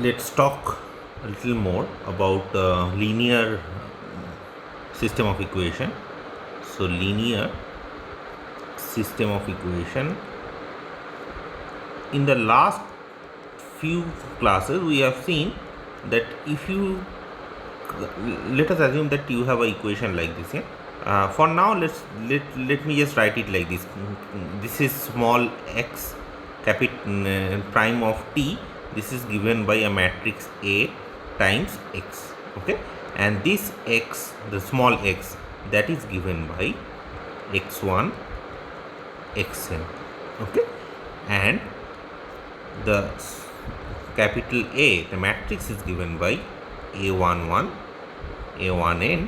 Let's talk a little more about linear system of equation. So linear system of equation, in the last few classes we have seen that if you, let us assume that you have an equation like this, yeah. For now, let me just write it like this. This is small x prime of t. This is given by a matrix A times x. Okay, and this x, the small x, that is given by x1 xn. Okay, and the capital A, the matrix is given by a11, a1n,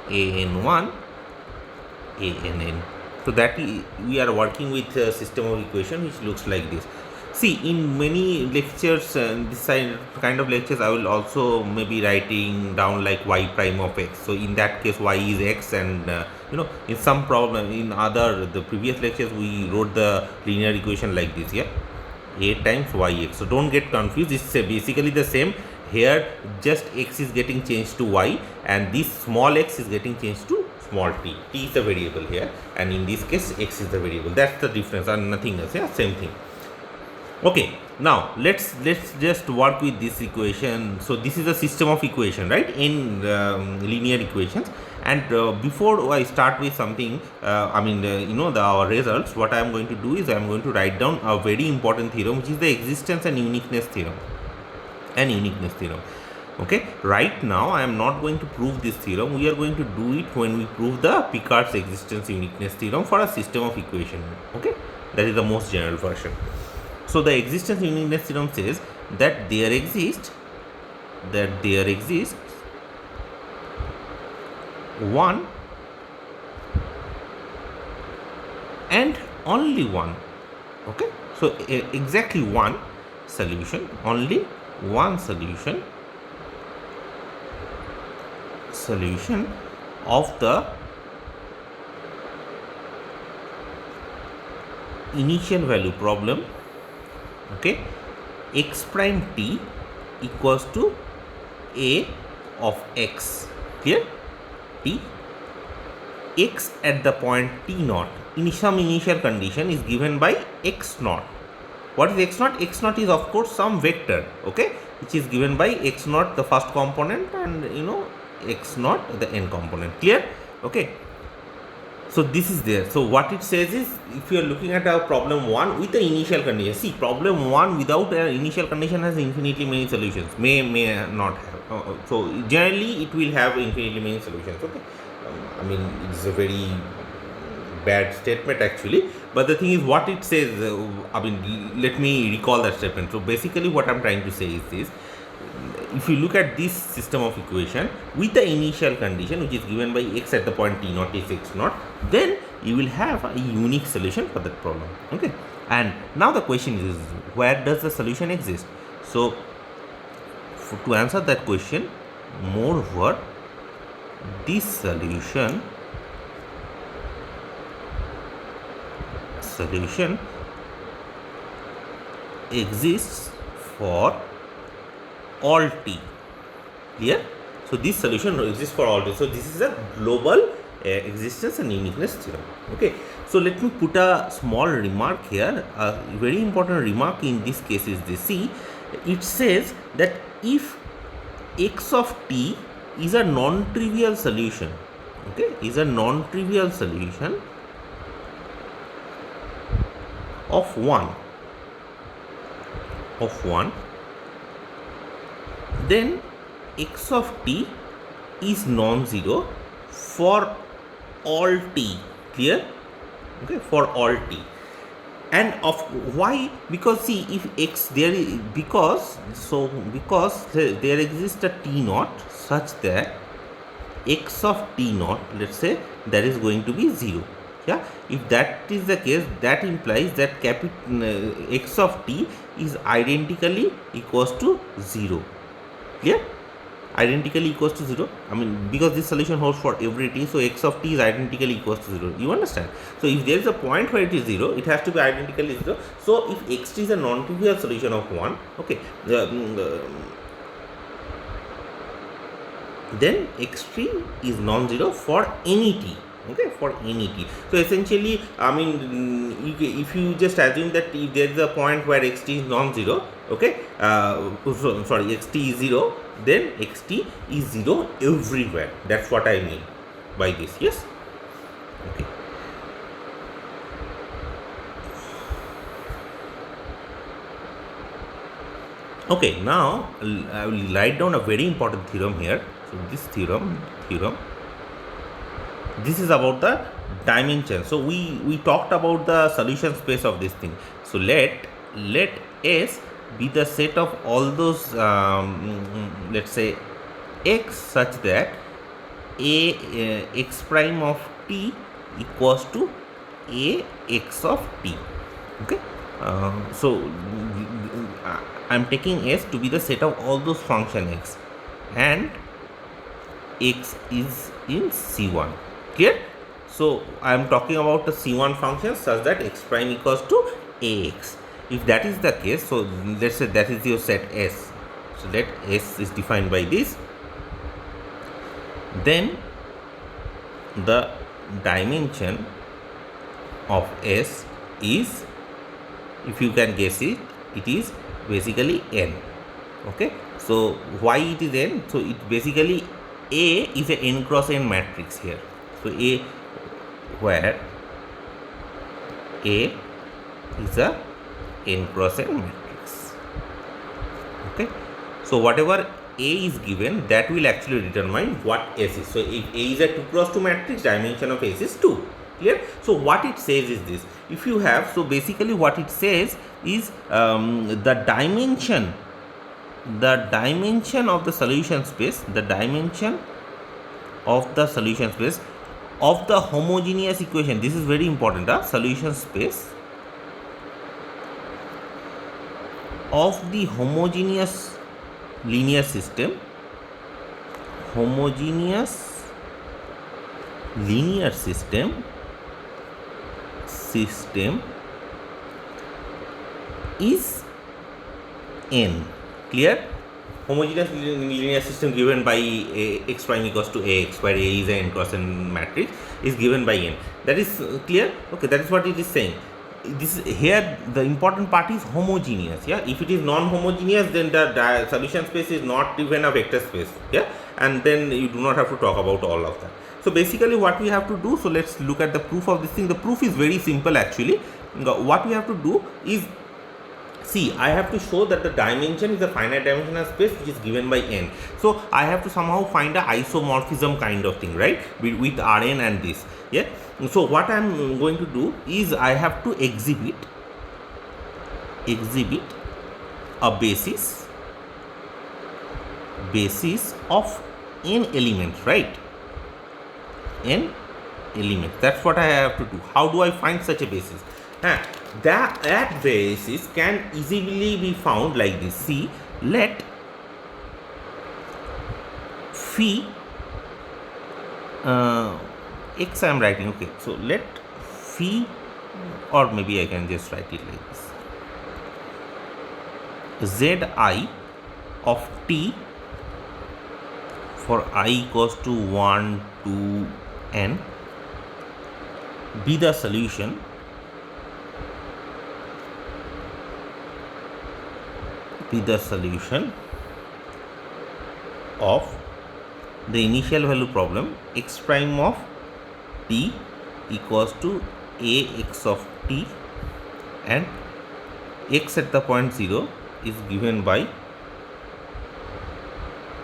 an1, ann. So that we are working with a system of equation which looks like this. See, in many lectures, this kind of lectures, I will also maybe writing down like y prime of x. So in that case, y is x, and in some problem, in the previous lectures, we wrote the linear equation like this, yeah, a times yx. So don't get confused. It's basically the same. Here, just x is getting changed to y, and this small x is getting changed to small t. T is the variable here, and in this case, x is the variable. That's the difference, and nothing else. Yeah, same thing. Okay, now let's just work with this equation. So this is a system of equation, right, in linear equations. And before I start with something, our results, what I am going to do is I am going to write down a very important theorem, which is the existence and uniqueness theorem. Okay, right now I am not going to prove this theorem. We are going to do it when we prove the Picard's existence uniqueness theorem for a system of equation. Okay, that is the most general version. So the existence uniqueness theorem says that there exists one and only one. Okay, so exactly one solution, only one solution of the initial value problem. Okay, x prime t equals to a of x. Clear? T, x at the point t naught in some initial condition is given by x naught. What is x naught? X naught is of course some vector, okay, which is given by x naught the first component, and x naught the n component. Clear? Okay. So this is there. So what it says is, if you are looking at a problem 1 with the initial condition, see, problem 1 without an initial condition has infinitely many solutions, may not have. So generally it will have infinitely many solutions. Okay, it's a very bad statement actually, but the thing is what it says, let me recall that statement. So basically what I'm trying to say is this: if you look at this system of equation with the initial condition, which is given by x at the point t naught is x naught, then you will have a unique solution for that problem. Okay, and now the question is, where does the solution exist? So to answer that question, moreover, this solution exists for all t. Clear? So this solution exists for all t. So this is a global existence and uniqueness theorem. Okay, so let me put a small remark here. A very important remark in this case is this: see, it says that if x of t is a non-trivial solution, okay, is a non-trivial solution of 1, then x of t is non-zero for all t. Clear? Okay, for all t. And of why? Because see, if x there is, because there exists a t naught such that x of t naught, let's say, that is going to be 0. Yeah, if that is the case, that implies that x of t is identically equals to 0. Clear? identically equals to 0. I mean, because this solution holds for every t, so x of t is identically equals to 0. You understand? So if there is a point where it is 0, it has to be identically 0. So if xt is a non-trivial solution of 1, okay, then xt is non-zero for any t. Okay, for any t. So essentially, I mean, if you just assume that if there is a point where xt is non-zero, okay, sorry, xt is 0, then xt is 0 everywhere. That's what I mean by this. Yes. Okay. Okay, now I will write down a very important theorem here. So this theorem, this is about the dimension. So we talked about the solution space of this thing. So let S be the set of all those let's say x such that x prime of t equals to a x of t. Okay, so I am taking S to be the set of all those function x, and x is in C1. Clear? So I am talking about the C1 function such that x prime equals to ax. If that is the case, so let's say that is your set S. So let S is defined by this. Then the dimension of S is, if you can guess it, it is basically n. Okay, so why it is n? So it basically A is a n cross n matrix here. So A, where A is a n cross n matrix. Okay, so whatever A is given, that will actually determine what S is. So if A is a 2 cross 2 matrix, dimension of S is 2. Clear? So what it says is this: if you have, so basically what it says is the dimension of the solution space, of the homogeneous equation. This is very important. Solution space of the homogeneous linear system, is n. Clear? Homogeneous linear system given by x prime equals to ax, where A is an n cross n matrix, is given by n. That is clear? Okay, that is what it is saying. This here, the important part is homogeneous. Yeah, if it is non-homogeneous, then the solution space is not even a vector space. Yeah, and then you do not have to talk about all of that. So basically what we have to do, so let's look at the proof of this thing. The proof is very simple actually. What we have to do is, see, I have to show that the dimension is a finite dimensional space which is given by n. So I have to somehow find a isomorphism kind of thing, right, with Rn and this. Yeah. So what I am going to do is I have to exhibit a basis of n elements, right? N elements. That's what I have to do. How do I find such a basis? That basis can easily be found like this. See, let phi x I am writing. Okay, so let phi, or maybe I can just write it like this: zi of t for I equals to 1 to n be the solution of the initial value problem x prime of t equals to ax of t, and x at the point 0 is given by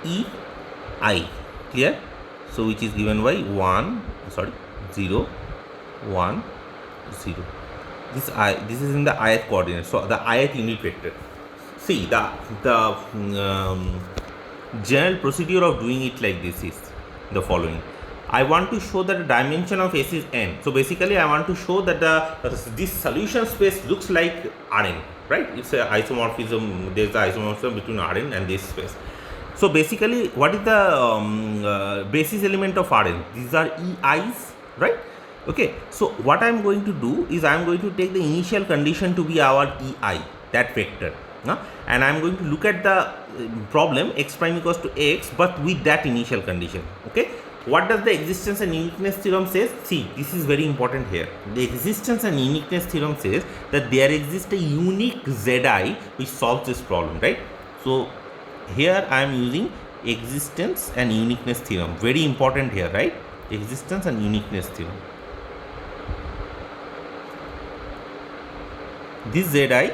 ei. Clear? So which is given by 0, 1, 0. This is in the ith coordinate, so the ith unit vector. See, the general procedure of doing it like this is the following. I want to show that the dimension of S is n. So basically I want to show that this solution space looks like Rn, right? It's a isomorphism. There is an isomorphism between Rn and this space. So basically, what is the basis element of Rn? These are EIs, right? Okay, so what I am going to do is I am going to take the initial condition to be our EI, that vector, and I am going to look at the problem x prime equals to x, but with that initial condition. Okay, what does the existence and uniqueness theorem says? See, this is very important here. The existence and uniqueness theorem says that there exists a unique Zi which solves this problem, right? So here I am using existence and uniqueness theorem, very important here, right? Existence and uniqueness theorem. This Zi, there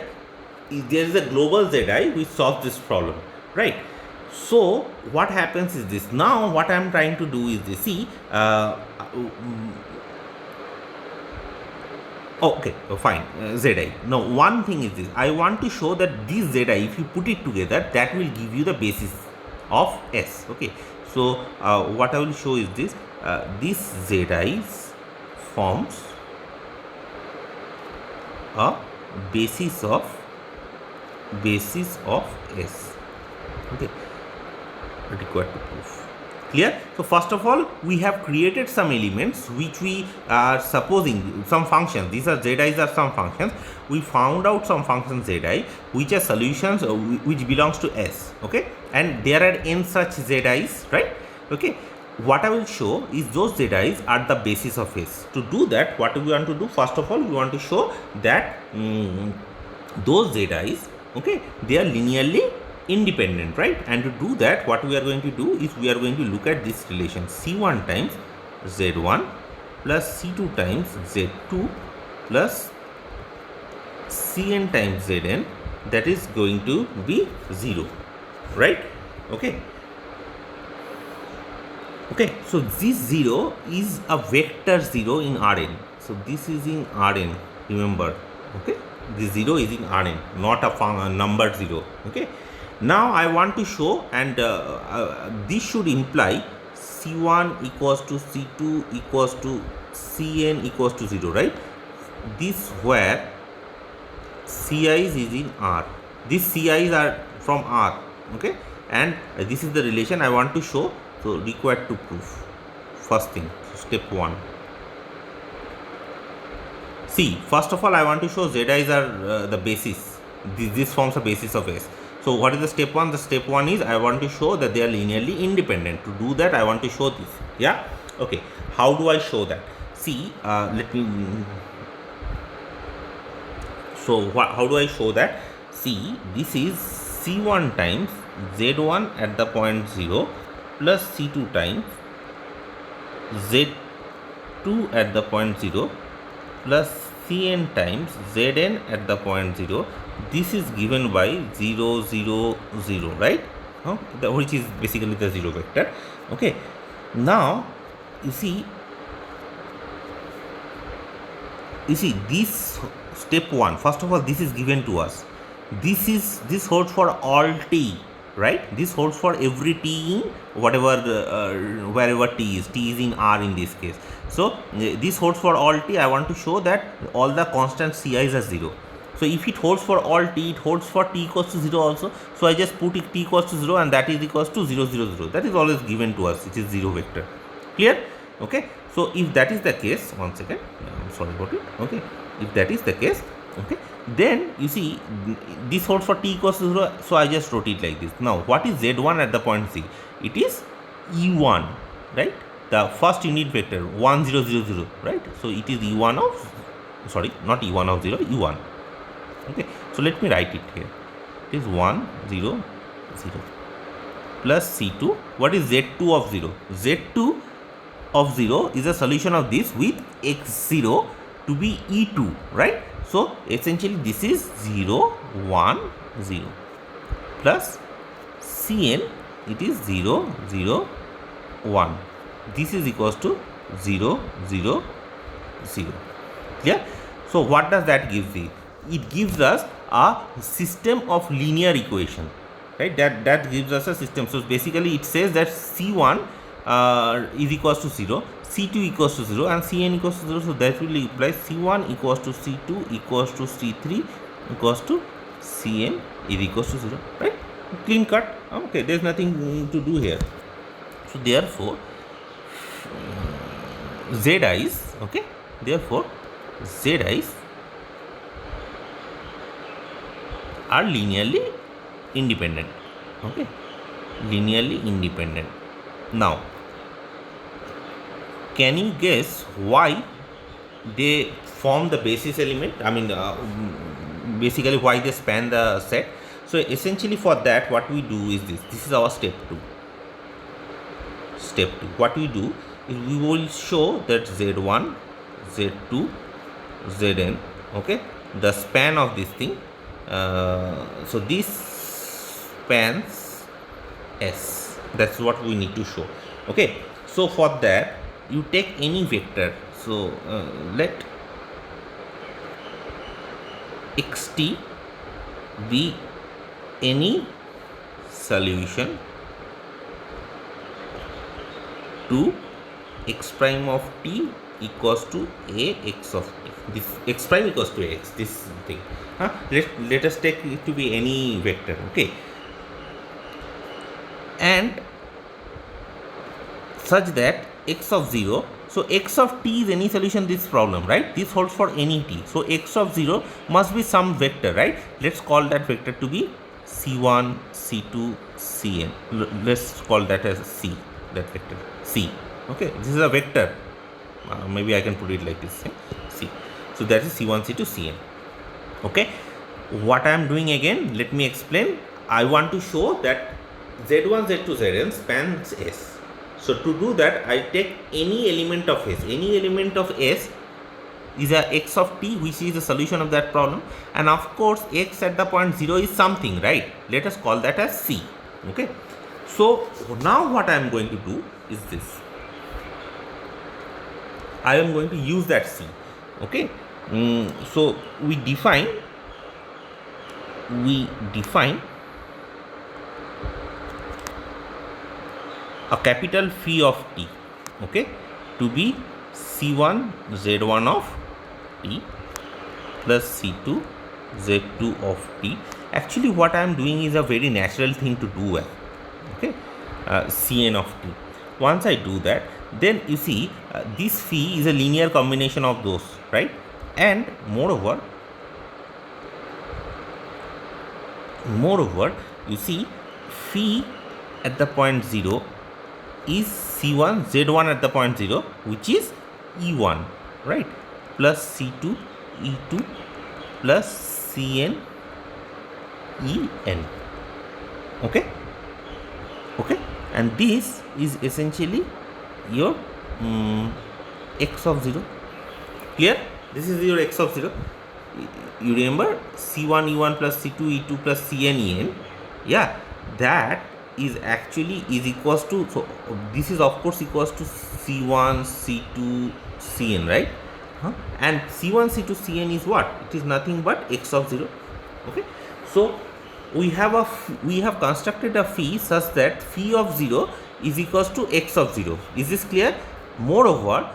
is a global Zi which solves this problem, right? So what happens is this. Now what I am trying to do is this. See, okay, fine, Zi. Now one thing is this. I want to show that this Zi, if you put it together, that will give you the basis of S. Okay, so what I will show is this. This Zi forms a basis of S. Okay, required to prove. Clear? So first of all, we have created some elements which we are supposing some functions. These are Zi's are some functions. We found out some functions Zi which are solutions which belongs to S. Okay, and there are n such Zi's, right? Okay. What I will show is those Zi's are the basis of S. To do that, what we want to do? First of all, we want to show that those Zi's, okay, they are linearly independent, right? And to do that, what we are going to do is we are going to look at this relation C1 times Z1 plus C2 times Z2 plus Cn times Zn, that is going to be 0, right? Okay. Okay, so this 0 is a vector 0 in Rn. So this is in Rn, remember. Okay, this 0 is in Rn, not a number 0. Okay, now I want to show, and this should imply C1 equals to C2 equals to Cn equals to 0, right? This where Ci's is in R. These Ci's are from R. Okay, and this is the relation I want to show. So required to prove. First thing, so step 1. See, first of all, I want to show Zi's are the basis. This forms a basis of S. So what is the step 1? The step 1 is I want to show that they are linearly independent. To do that, I want to show this. Yeah. Okay. How do I show that? See, let me. So how do I show that? See, this is C1 times Z1 at the point 0. Plus C2 times Z2 at the point 0 plus Cn times Zn at the point 0. This is given by 0, 0, 0, right? Which is basically the 0 vector. Okay. Now, you see this step 1. First of all, this is given to us. This holds for all t. Right, this holds for every t in whatever wherever t is in R in this case. So this holds for all t. I want to show that all the constant Ci's are 0. So if it holds for all t, it holds for t equals to 0 also. So I just put it t equals to 0, and that is equals to 0, 0, 0. That is always given to us. It is 0 vector. Clear? Okay. So if that is the case, one second. I'm sorry about it. Okay. If that is the case, okay, then you see this holds for t equals to 0, so I just wrote it like this. Now what is Z1 at the point C? It is E1, right? The first unit vector 1, 0, 0, 0, right? So it is E1 of, sorry, not E1 of 0, E1. Okay, so let me write it here. It is 1, 0, 0 plus C2. What is Z2 of 0? Z2 of 0 is a solution of this with x0 to be E2, right? So essentially this is 0, 1, 0 plus Cn, it is 0, 0, 1. This is equals to 0, 0, 0. Clear? So what does that give me? It gives us a system of linear equation, right? That gives us a system. So basically it says that C1 is equals to 0, C2 equals to 0, and Cn equals to 0. So that will imply C1 equals to C2 equals to C3 equals to Cn is equals to 0, right? clean cut. Okay, there's nothing to do here. So therefore z i's, okay, therefore z i's are linearly independent. Okay, linearly independent. Now can you guess why they form the basis element? I mean, basically why they span the set. So essentially for that what we do is this is our step 2. Step 2, what we do is we will show that z1, z2, zn, okay, the span of this thing. So this spans S. That's what we need to show. Okay, so for that you take any vector. So let xt be any solution to x prime of t equals to a x of t. This x prime equals to x, this thing. Let us take it to be any vector. Okay, and such that x of 0, so x of t is any solution this problem, right? This holds for any t. So x of 0 must be some vector, right? Let's call that vector to be c1, c2, cn. Let's call that as c, that vector c. Okay, this is a vector. Maybe I can put it like this, c. So that is c1, c2, cn. Okay, what I am doing again, let me explain. I want to show that z1, z2, zn spans S. So to do that, I take any element of S. Any element of S is a x of t, which is the solution of that problem, and of course x at the point 0 is something, right? Let us call that as C. Okay, so now what I am going to do is this. I am going to use that C. Okay, so we define a capital phi of t, okay, to be c1 z1 of t plus c2 z2 of t. Actually what I am doing is a very natural thing to do. Okay, cn of t. Once I do that, then you see this phi is a linear combination of those, right? And moreover you see phi at the point 0 is c1 z1 at the point 0, which is e1, right, plus c2 e2 plus cn en. Okay, and this is essentially your x of 0. Clear? This is your x of 0. You remember c1 e1 plus c2 e2 plus cn en. Yeah, that is actually is equals to, so this is of course equals to c1 c2 cn, right? And c1 c2 cn is what? It is nothing but x of 0. Okay, so we have constructed a phi such that phi of 0 is equals to x of 0. Is this clear? Moreover,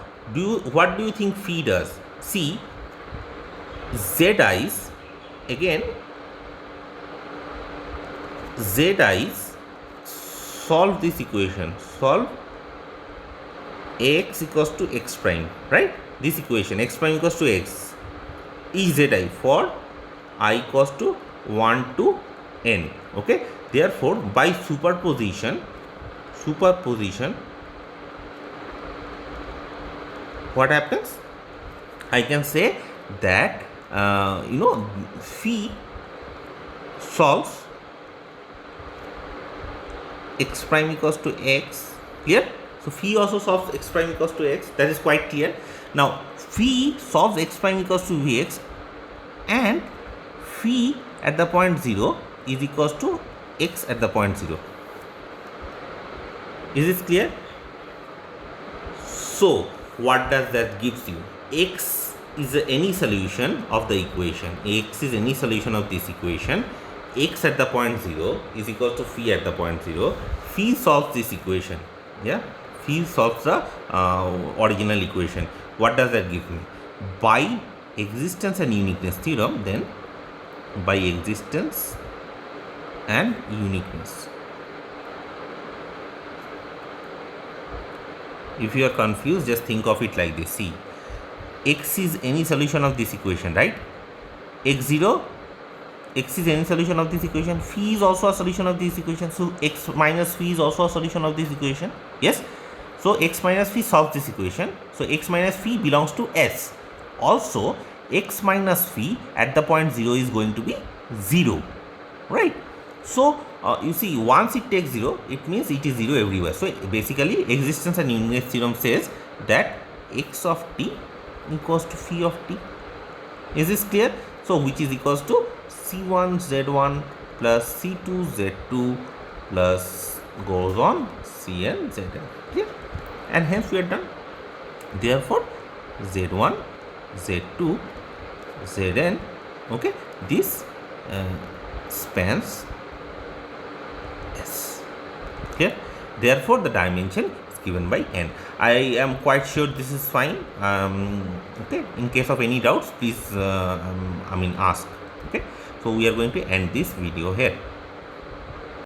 what do you think phi does? See, zi's, again zi's solve this equation, solve x equals to x prime, right? This equation x prime equals to x is zi for I equals to 1 to n. Okay, therefore by superposition what happens? I can say that phi solves x prime equals to x. Clear? So phi also solves x prime equals to x. That is quite clear. Now phi solves x prime equals to vx, and phi at the point 0 is equals to x at the point 0. Is this clear? So what does that gives you? X is any solution of the equation. X is any solution of this equation. X at the point 0 is equal to phi at the point 0. Phi solves this equation. Yeah, phi solves the original equation. What does that give me? By existence and uniqueness theorem, then by existence and uniqueness. If you are confused, just think of it like this. See, x is any solution of this equation, right? x0, x is any solution of this equation. Phi is also a solution of this equation. So x minus phi is also a solution of this equation. Yes. So x minus phi solves this equation. So x minus phi belongs to S. Also, x minus phi at the point 0 is going to be 0, right? So you see, once it takes 0, it means it is 0 everywhere. So basically, existence and uniqueness theorem says that x of t equals to phi of t. Is this clear? So which is equals to c1 z1 plus c2 z2 plus goes on cn zn. Clear? And hence we are done. Therefore, z1, z2, zn, okay, this spans S. Okay. Therefore, the dimension is given by n. I am quite sure this is fine. Okay. In case of any doubts, please ask. Okay. So we are going to end this video here.